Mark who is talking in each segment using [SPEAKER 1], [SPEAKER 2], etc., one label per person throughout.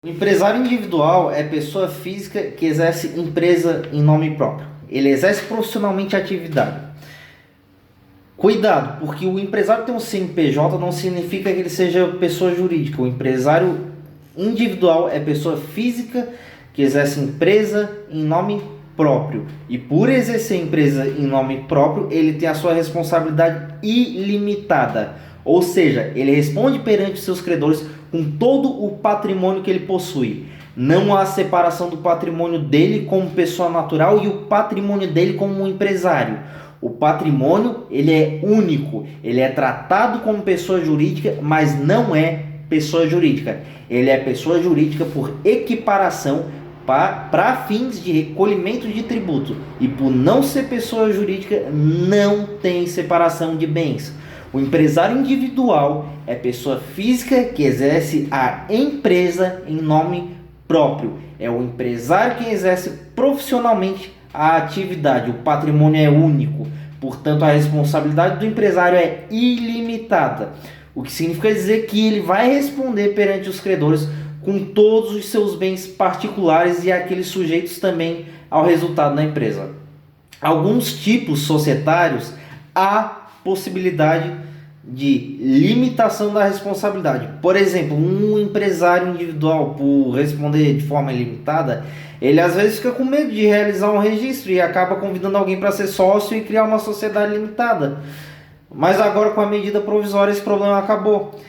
[SPEAKER 1] O empresário individual é pessoa física que exerce empresa em nome próprio. Ele exerce profissionalmente a atividade. Cuidado, porque o empresário ter um CNPJ não significa que ele seja pessoa jurídica. O empresário individual é pessoa física que exerce empresa em nome próprio. E por exercer empresa em nome próprio, ele tem a sua responsabilidade ilimitada. Ou seja, ele responde perante os seus credores com todo o patrimônio que ele possui. Não há separação do patrimônio dele como pessoa natural e o patrimônio dele como um empresário. O patrimônio ele é único, ele é tratado como pessoa jurídica, mas não é pessoa jurídica. Ele é pessoa jurídica por equiparação para fins de recolhimento de tributo. E por não ser pessoa jurídica, não tem separação de bens. O empresário individual é pessoa física que exerce a empresa em nome próprio. É o empresário que exerce profissionalmente a atividade. O patrimônio é único, portanto a responsabilidade do empresário é ilimitada. O que significa dizer que ele vai responder perante os credores com todos os seus bens particulares e aqueles sujeitos também ao resultado da empresa. Alguns tipos societários há possibilidade de limitação da responsabilidade. Por exemplo, um empresário individual, por responder de forma ilimitada, ele às vezes fica com medo de realizar um registro e acaba convidando alguém para ser sócio e criar uma sociedade limitada. Mas agora, com a medida provisória, esse problema acabou.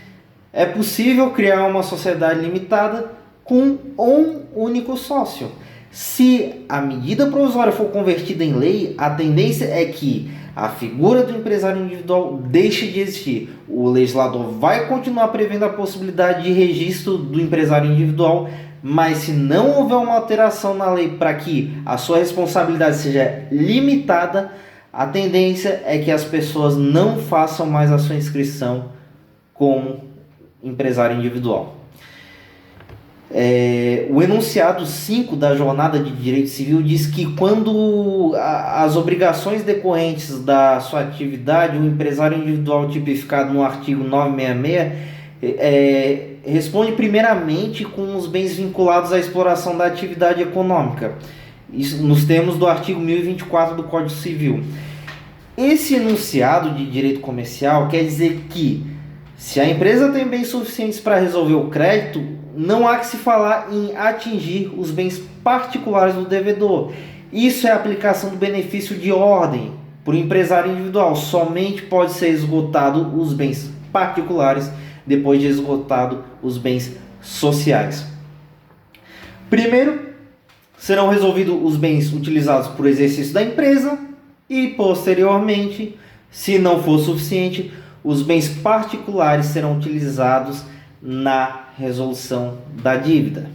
[SPEAKER 1] É possível criar uma sociedade limitada com um único sócio. Se a medida provisória for convertida em lei, a tendência é que a figura do empresário individual deixe de existir. O legislador vai continuar prevendo a possibilidade de registro do empresário individual, mas se não houver uma alteração na lei para que a sua responsabilidade seja limitada, a tendência é que as pessoas não façam mais a sua inscrição como empresário individual. O enunciado 5 da Jornada de Direito Civil diz que quando as obrigações decorrentes da sua atividade, o empresário individual tipificado no artigo 966 responde primeiramente com os bens vinculados à exploração da atividade econômica, isso nos termos do artigo 1024 do Código Civil. Esse enunciado de direito comercial quer dizer que, se a empresa tem bens suficientes para resolver o crédito, não há que se falar em atingir os bens particulares do devedor. Isso é a aplicação do benefício de ordem para o empresário individual. Somente pode ser esgotado os bens particulares depois de esgotado os bens sociais. Primeiro, serão resolvidos os bens utilizados por exercício da empresa e, posteriormente, se não for suficiente, os bens particulares serão utilizados na resolução da dívida.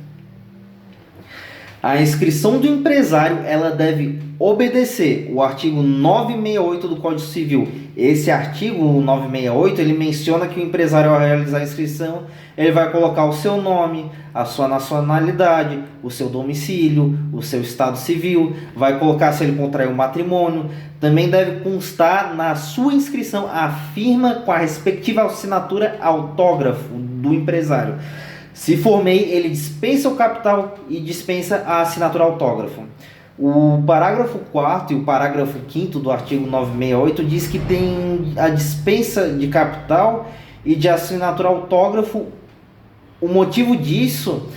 [SPEAKER 1] A inscrição do empresário ela deve obedecer o artigo 968 do Código Civil. Esse artigo 968 ele menciona que o empresário, ao realizar a inscrição, ele vai colocar o seu nome, a sua nacionalidade, o seu domicílio, o seu estado civil, vai colocar se ele contraiu matrimônio. Também deve constar na sua inscrição a firma com a respectiva assinatura autógrafo do empresário. Se for MEI, ele dispensa o capital e dispensa a assinatura autógrafo. O parágrafo 4º e o parágrafo 5º do artigo 968 diz que tem a dispensa de capital e de assinatura autógrafo. O motivo disso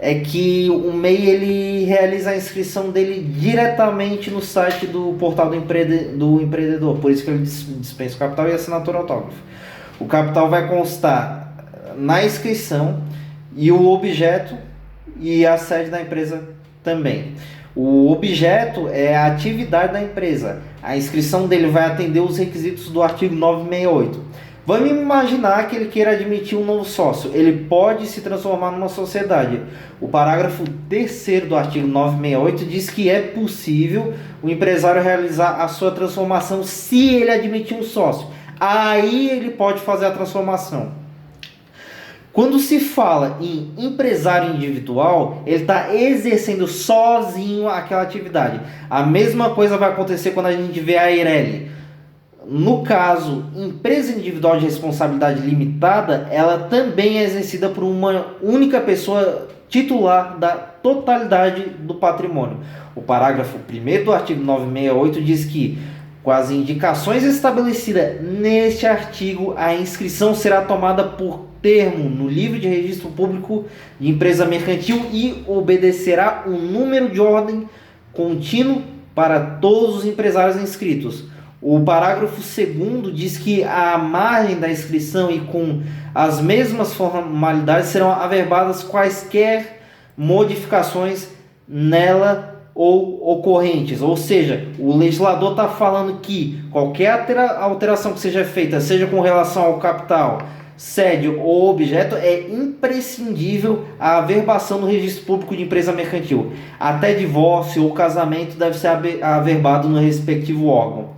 [SPEAKER 1] é que o MEI ele realiza a inscrição dele diretamente no site do portal do empreendedor. Por isso que ele dispensa o capital e a assinatura autógrafo. O capital vai constar na inscrição e o objeto e a sede da empresa também. O objeto é a atividade da empresa. A inscrição dele vai atender os requisitos do artigo 968. Vamos imaginar que ele queira admitir um novo sócio. Ele pode se transformar numa sociedade. O parágrafo 3º do artigo 968 diz que é possível o empresário realizar a sua transformação se ele admitir um sócio. Aí ele pode fazer a transformação. Quando se fala em empresário individual, ele está exercendo sozinho aquela atividade. A mesma coisa vai acontecer quando a gente vê a Eireli. No caso, empresa individual de responsabilidade limitada, ela também é exercida por uma única pessoa titular da totalidade do patrimônio. O parágrafo 1º do artigo 968 diz que, com as indicações estabelecidas neste artigo, a inscrição será tomada por termo no livro de registro público de empresa mercantil e obedecerá um número de ordem contínuo para todos os empresários inscritos. O parágrafo 2º diz que à margem da inscrição e com as mesmas formalidades serão averbadas quaisquer modificações nela ou ocorrentes. Ou seja, o legislador está falando que qualquer alteração que seja feita, seja com relação ao capital, sede ou objeto, é imprescindível a averbação no registro público de empresa mercantil. Até divórcio ou casamento deve ser averbado no respectivo órgão.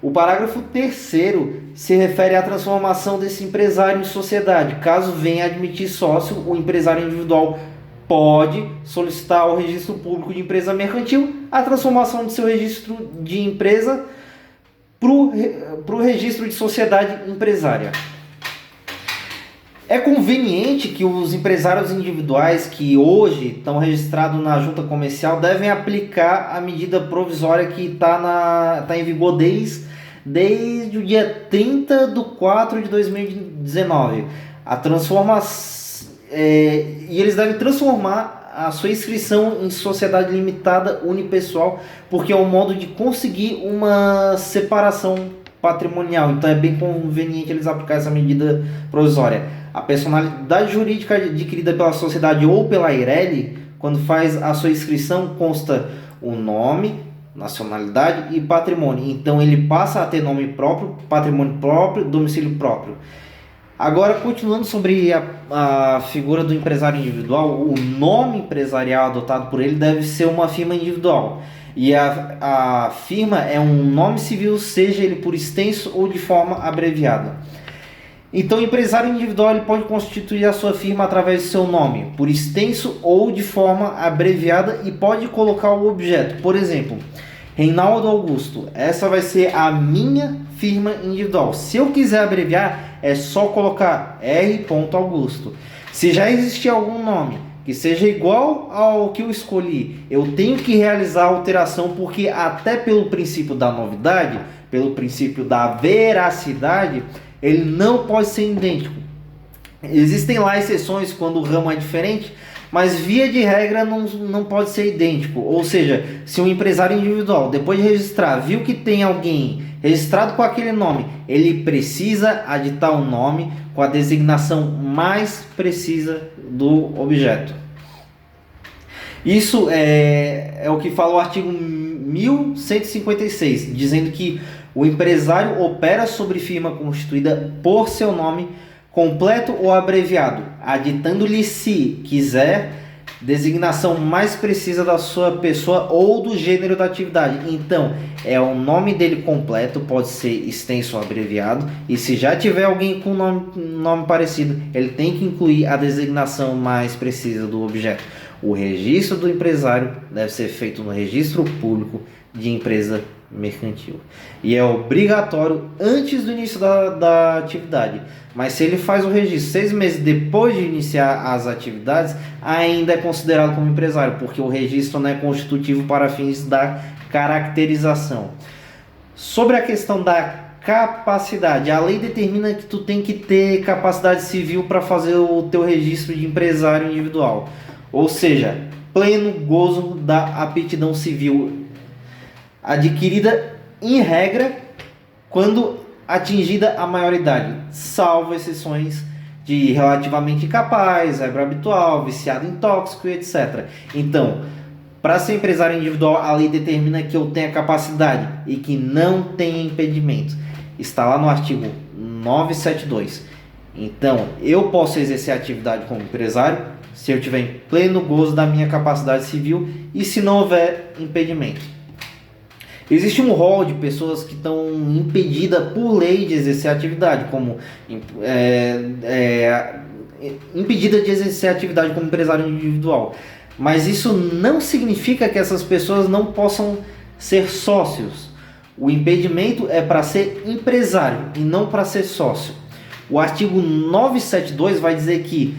[SPEAKER 1] O parágrafo 3º se refere à transformação desse empresário em sociedade. Caso venha admitir sócio, o empresário individual pode solicitar ao registro público de empresa mercantil a transformação de seu registro de empresa para o registro de sociedade empresária. É conveniente que os empresários individuais que hoje estão registrados na junta comercial devem aplicar a medida provisória que está em vigor desde o dia 30/4/2019. E eles devem transformar a sua inscrição em sociedade limitada unipessoal, porque é um modo de conseguir uma separação patrimonial. Então é bem conveniente eles aplicarem essa medida provisória. A personalidade jurídica adquirida pela sociedade ou pela Eireli, quando faz a sua inscrição, consta o nome, nacionalidade e patrimônio. Então ele passa a ter nome próprio, patrimônio próprio, domicílio próprio. Agora, continuando sobre a figura do empresário individual, o nome empresarial adotado por ele deve ser uma firma individual. E a firma é um nome civil, seja ele por extenso ou de forma abreviada. Então, o empresário individual ele pode constituir a sua firma através do seu nome, por extenso ou de forma abreviada, e pode colocar o objeto. Por exemplo, Reinaldo Augusto. Essa vai ser a minha firma individual. Se eu quiser abreviar, é só colocar R. Augusto. Se já existir algum nome que seja igual ao que eu escolhi, eu tenho que realizar a alteração, porque até pelo princípio da novidade, pelo princípio da veracidade, ele não pode ser idêntico. Existem lá exceções quando o ramo é diferente, mas via de regra não pode ser idêntico. Ou seja, se um empresário individual, depois de registrar, viu que tem alguém registrado com aquele nome, ele precisa aditar o nome com a designação mais precisa do objeto. Isso é o que fala o artigo 1156, dizendo que o empresário opera sobre firma constituída por seu nome, completo ou abreviado, aditando-lhe, se quiser, designação mais precisa da sua pessoa ou do gênero da atividade. Então, é o nome dele completo, pode ser extenso ou abreviado, e se já tiver alguém com nome parecido, ele tem que incluir a designação mais precisa do objeto. O registro do empresário deve ser feito no registro público de empresa mercantil e é obrigatório antes do início da atividade, mas se ele faz o registro 6 meses depois de iniciar as atividades, ainda é considerado como empresário, porque o registro não é constitutivo para fins da caracterização. Sobre a questão da capacidade, a lei determina que tu tem que ter capacidade civil para fazer o teu registro de empresário individual, ou seja, pleno gozo da aptidão civil adquirida em regra quando atingida a maioridade, salvo exceções de relativamente incapaz, regra habitual, viciado em tóxico, etc. Então, para ser empresário individual, a lei determina que eu tenha capacidade e que não tenha impedimento. Está lá no artigo 972. Então, eu posso exercer a atividade como empresário se eu tiver em pleno gozo da minha capacidade civil e se não houver impedimento. Existe um rol de pessoas que estão impedidas por lei de exercer a atividade, como impedida de exercer a atividade como empresário individual. Mas isso não significa que essas pessoas não possam ser sócios. O impedimento é para ser empresário e não para ser sócio. O artigo 972 vai dizer que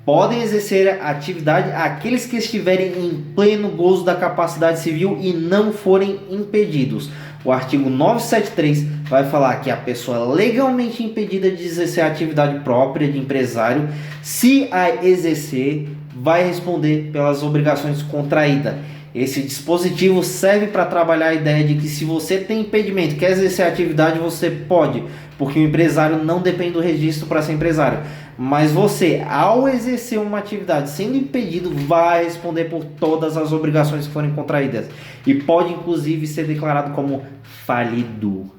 [SPEAKER 1] podem exercer a atividade aqueles que estiverem em pleno gozo da capacidade civil e não forem impedidos. O artigo 973 vai falar que a pessoa legalmente impedida de exercer a atividade própria de empresário, se a exercer, vai responder pelas obrigações contraídas. Esse dispositivo serve para trabalhar a ideia de que se você tem impedimento, quer exercer a atividade, você pode, porque o empresário não depende do registro para ser empresário. Mas você, ao exercer uma atividade sendo impedido, vai responder por todas as obrigações que forem contraídas. E pode, inclusive, ser declarado como falido.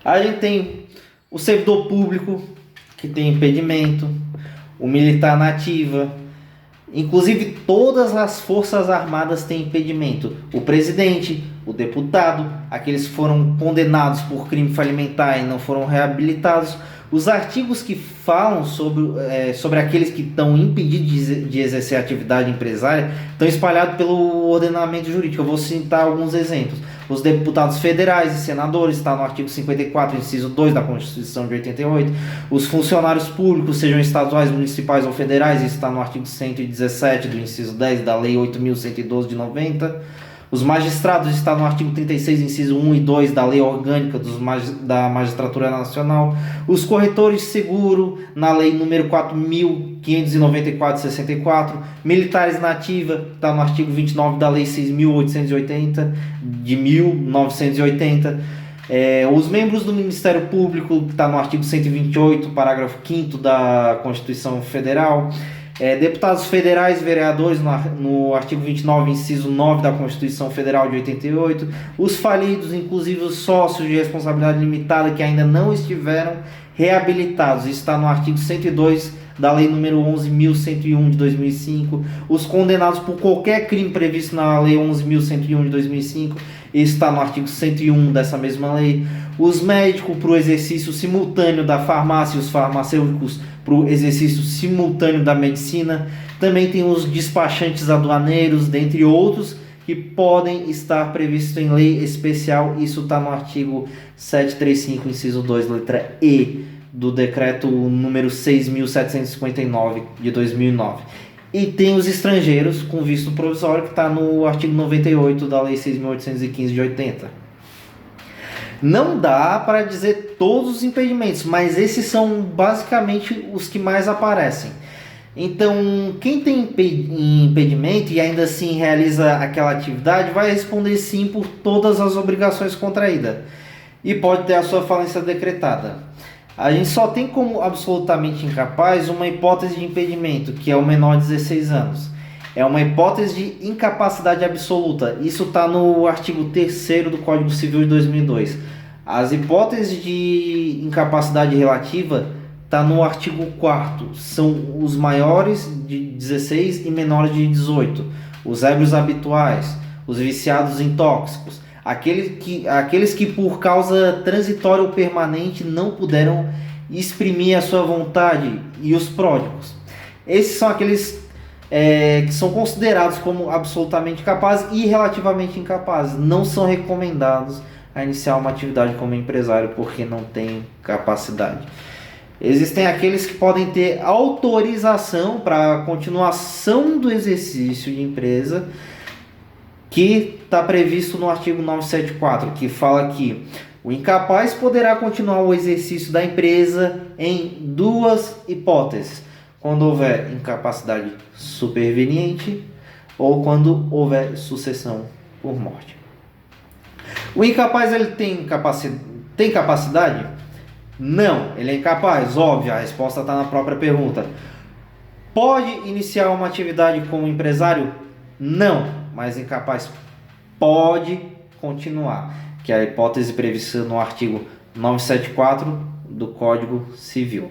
[SPEAKER 1] A gente tem o servidor público, que tem impedimento, o militar na ativa, inclusive todas as forças armadas têm impedimento. O presidente, o deputado, aqueles que foram condenados por crime falimentar e não foram reabilitados. Os artigos que falam sobre aqueles que estão impedidos de exercer atividade empresária estão espalhados pelo ordenamento jurídico. Eu vou citar alguns exemplos. Os deputados federais e senadores, está no artigo 54, inciso 2 da Constituição de 88. Os funcionários públicos, sejam estaduais, municipais ou federais, isso está no artigo 117 do inciso 10 da Lei 8.112 de 90. Os magistrados está no artigo 36, inciso 1 e 2 da Lei Orgânica da Magistratura Nacional. Os corretores de seguro, na Lei número 4.594 de 64. Militares na ativa, está no artigo 29 da Lei 6.880 de 1980. Os membros do Ministério Público, está no artigo 128, parágrafo 5º da Constituição Federal. Deputados federais e vereadores no artigo 29, inciso 9 da Constituição Federal de 88, os falidos, inclusive os sócios de responsabilidade limitada que ainda não estiveram reabilitados, está no artigo 102 da Lei número 11.101 de 2005, os condenados por qualquer crime previsto na Lei 11.101 de 2005, está no artigo 101 dessa mesma lei, os médicos para o exercício simultâneo da farmácia e os farmacêuticos para o exercício simultâneo da medicina. Também tem os despachantes aduaneiros, dentre outros, que podem estar previstos em lei especial. Isso está no artigo 735, inciso 2, letra E, do decreto número 6.759 de 2009. E tem os estrangeiros com visto provisório, que está no artigo 98 da Lei 6.815 de 80. Não dá para dizer todos os impedimentos, mas esses são basicamente os que mais aparecem. Então, quem tem impedimento e ainda assim realiza aquela atividade vai responder sim por todas as obrigações contraídas e pode ter a sua falência decretada. A gente só tem como absolutamente incapaz uma hipótese de impedimento, que é o menor de 16 anos. É uma hipótese de incapacidade absoluta. Isso está no artigo 3º do Código Civil de 2002. As hipóteses de incapacidade relativa está no artigo 4º. São os maiores de 16 e menores de 18. Os ébrios habituais, os viciados em tóxicos, aqueles que por causa transitória ou permanente não puderam exprimir a sua vontade, e os pródigos. Esses são aqueles que são considerados como absolutamente capazes e relativamente incapazes. Não são recomendados a iniciar uma atividade como empresário porque não tem capacidade. Existem aqueles que podem ter autorização para a continuação do exercício de empresa, que está previsto no artigo 974, que fala que o incapaz poderá continuar o exercício da empresa em duas hipóteses: quando houver incapacidade superveniente ou quando houver sucessão por morte. O incapaz, ele tem capacidade? Não, ele é incapaz, óbvio, a resposta está na própria pergunta. Pode iniciar uma atividade como empresário? Não, mas incapaz pode continuar, que é a hipótese prevista no artigo 974 do Código Civil.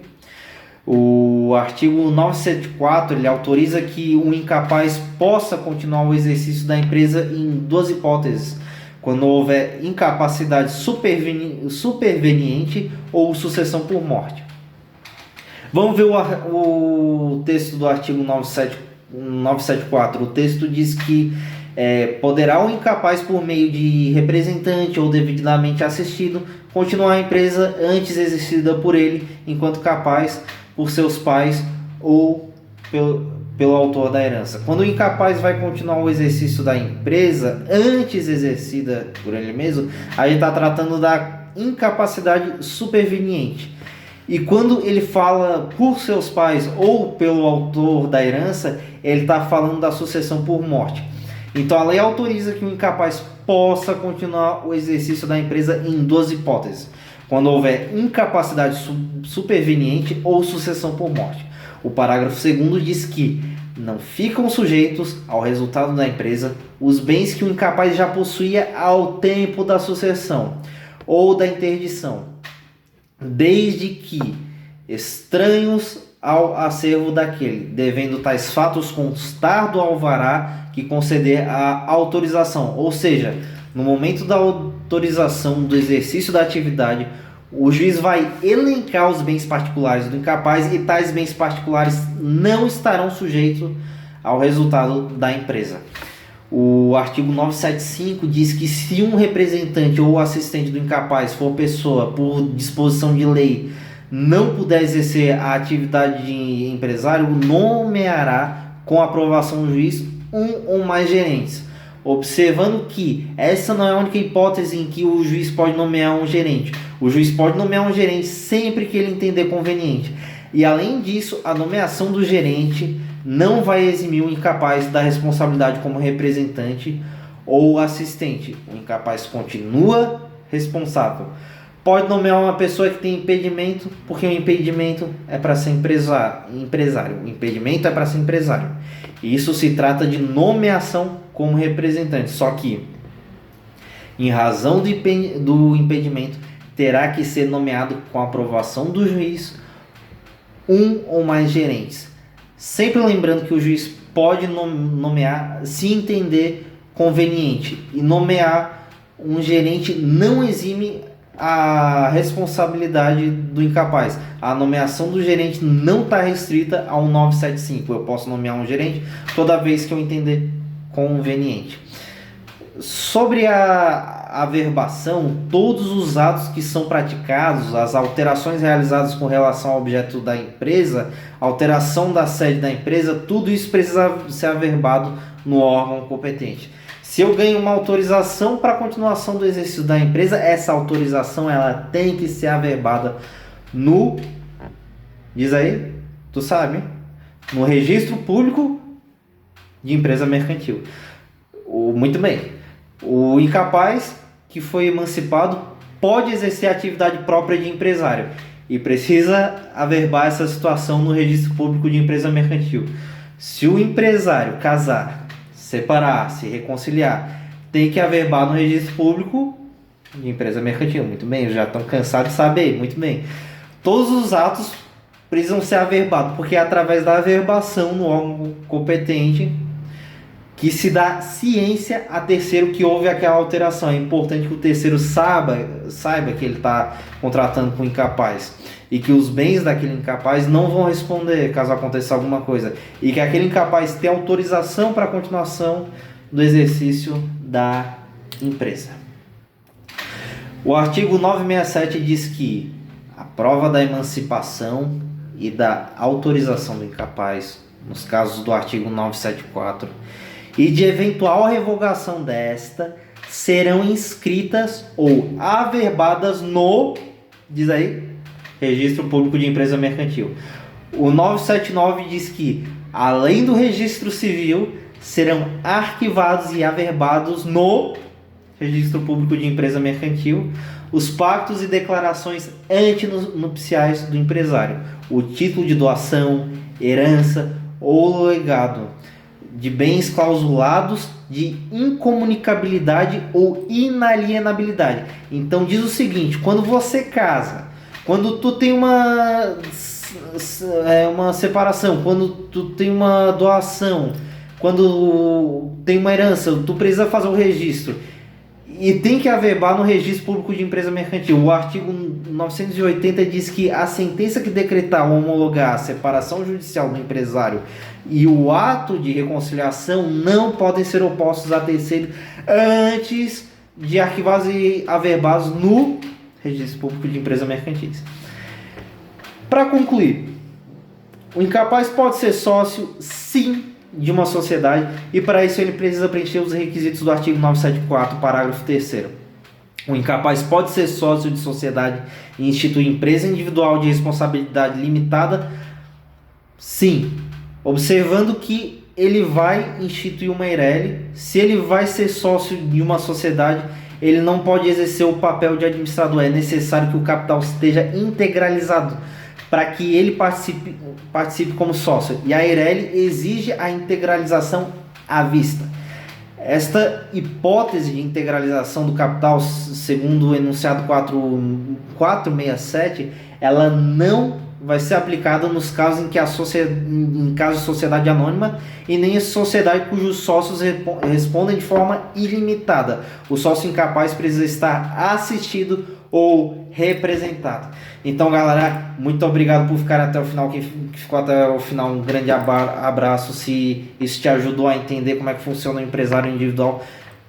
[SPEAKER 1] O artigo 974 ele autoriza que o incapaz possa continuar o exercício da empresa em duas hipóteses: quando houver incapacidade superveniente ou sucessão por morte. Vamos ver o texto do artigo 974. O texto diz que poderá o incapaz, por meio de representante ou devidamente assistido, continuar a empresa antes exercida por ele, enquanto capaz por seus pais ou pelo autor da herança. Quando o incapaz vai continuar o exercício da empresa antes exercida por ele mesmo, a gente está tratando da incapacidade superveniente. E quando ele fala por seus pais ou pelo autor da herança, ele está falando da sucessão por morte. Então a lei autoriza que o incapaz possa continuar o exercício da empresa em duas hipóteses: quando houver incapacidade superveniente ou sucessão por morte. O parágrafo 2º diz que não ficam sujeitos ao resultado da empresa os bens que o incapaz já possuía ao tempo da sucessão ou da interdição, desde que estranhos ao acervo daquele, devendo tais fatos constar do alvará que conceder a autorização. Ou seja, no momento da autorização do exercício da atividade, o juiz vai elencar os bens particulares do incapaz e tais bens particulares não estarão sujeitos ao resultado da empresa. O artigo 975 diz que se um representante ou assistente do incapaz for pessoa por disposição de lei não puder exercer a atividade de empresário, nomeará com aprovação do juiz um ou mais gerentes, observando que essa não é a única hipótese em que o juiz pode nomear um gerente. O juiz pode nomear um gerente sempre que ele entender conveniente. E além disso, a nomeação do gerente não vai eximir o incapaz da responsabilidade como representante ou assistente. O incapaz continua responsável. Pode nomear uma pessoa que tem impedimento, porque o impedimento é para ser empresário. O impedimento é para ser empresário. E isso se trata de nomeação como representante. Só que, em razão do impedimento, terá que ser nomeado com a aprovação do juiz um ou mais gerentes. Sempre lembrando que o juiz pode nomear se entender conveniente. E nomear um gerente não exime a responsabilidade do incapaz. A nomeação do gerente não está restrita ao 975. Eu posso nomear um gerente toda vez que eu entender conveniente. Sobre a averbação, todos os atos que são praticados, as alterações realizadas com relação ao objeto da empresa, alteração da sede da empresa, tudo isso precisa ser averbado no órgão competente. Se eu ganho uma autorização para a continuação do exercício da empresa, essa autorização ela tem que ser averbada no... Diz aí, tu sabe? No registro público de empresa mercantil. Muito bem. O incapaz que foi emancipado pode exercer a atividade própria de empresário e precisa averbar essa situação no registro público de empresa mercantil. Se o empresário casar, separar, se reconciliar, tem que averbar no registro público de empresa mercantil. Muito bem, já estão cansados de saber. Muito bem. Todos os atos precisam ser averbados, porque é através da averbação no órgão competente que se dá ciência a terceiro que houve aquela alteração. É importante que o terceiro saiba que ele está contratando com o incapaz e que os bens daquele incapaz não vão responder caso aconteça alguma coisa, e que aquele incapaz tem autorização para a continuação do exercício da empresa. O artigo 967 diz que a prova da emancipação e da autorização do incapaz, nos casos do artigo 974, e de eventual revogação desta, serão inscritas ou averbadas no, diz aí, registro público de empresa mercantil. O 979 diz que, além do registro civil, serão arquivados e averbados no registro público de empresa mercantil os pactos e declarações antinupciais do empresário, o título de doação, herança ou legado de bens clausulados de incomunicabilidade ou inalienabilidade. Então diz o seguinte: quando você casa, quando tu tem uma separação, quando tu tem uma doação, quando tem uma herança, tu precisa fazer o registro e tem que averbar no registro público de empresa mercantil. O artigo 980 diz que a sentença que decretar ou homologar a separação judicial do empresário e o ato de reconciliação não podem ser opostos a terceiro antes de arquivados e averbados no Registro Público de Empresas Mercantis. Para concluir, o incapaz pode ser sócio, sim, de uma sociedade, e para isso ele precisa preencher os requisitos do artigo 974, parágrafo 3º. O incapaz pode ser sócio de sociedade e instituir empresa individual de responsabilidade limitada, sim, observando que ele vai instituir uma EIRELI. Se ele vai ser sócio de uma sociedade, ele não pode exercer o papel de administrador, é necessário que o capital esteja integralizado para que ele participe como sócio. E a EIRELI exige a integralização à vista. Esta hipótese de integralização do capital, segundo o enunciado 467, ela não vai ser aplicada nos casos em que em caso de sociedade anônima e nem em sociedade cujos sócios respondem de forma ilimitada. O sócio incapaz precisa estar assistido ou representado. Então, galera, muito obrigado por ficar até o final. Quem ficou até o final, um grande abraço. Se isso te ajudou a entender como é que funciona o empresário individual,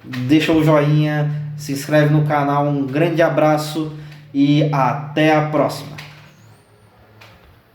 [SPEAKER 1] deixa o joinha, se inscreve no canal. Um grande abraço e até a próxima.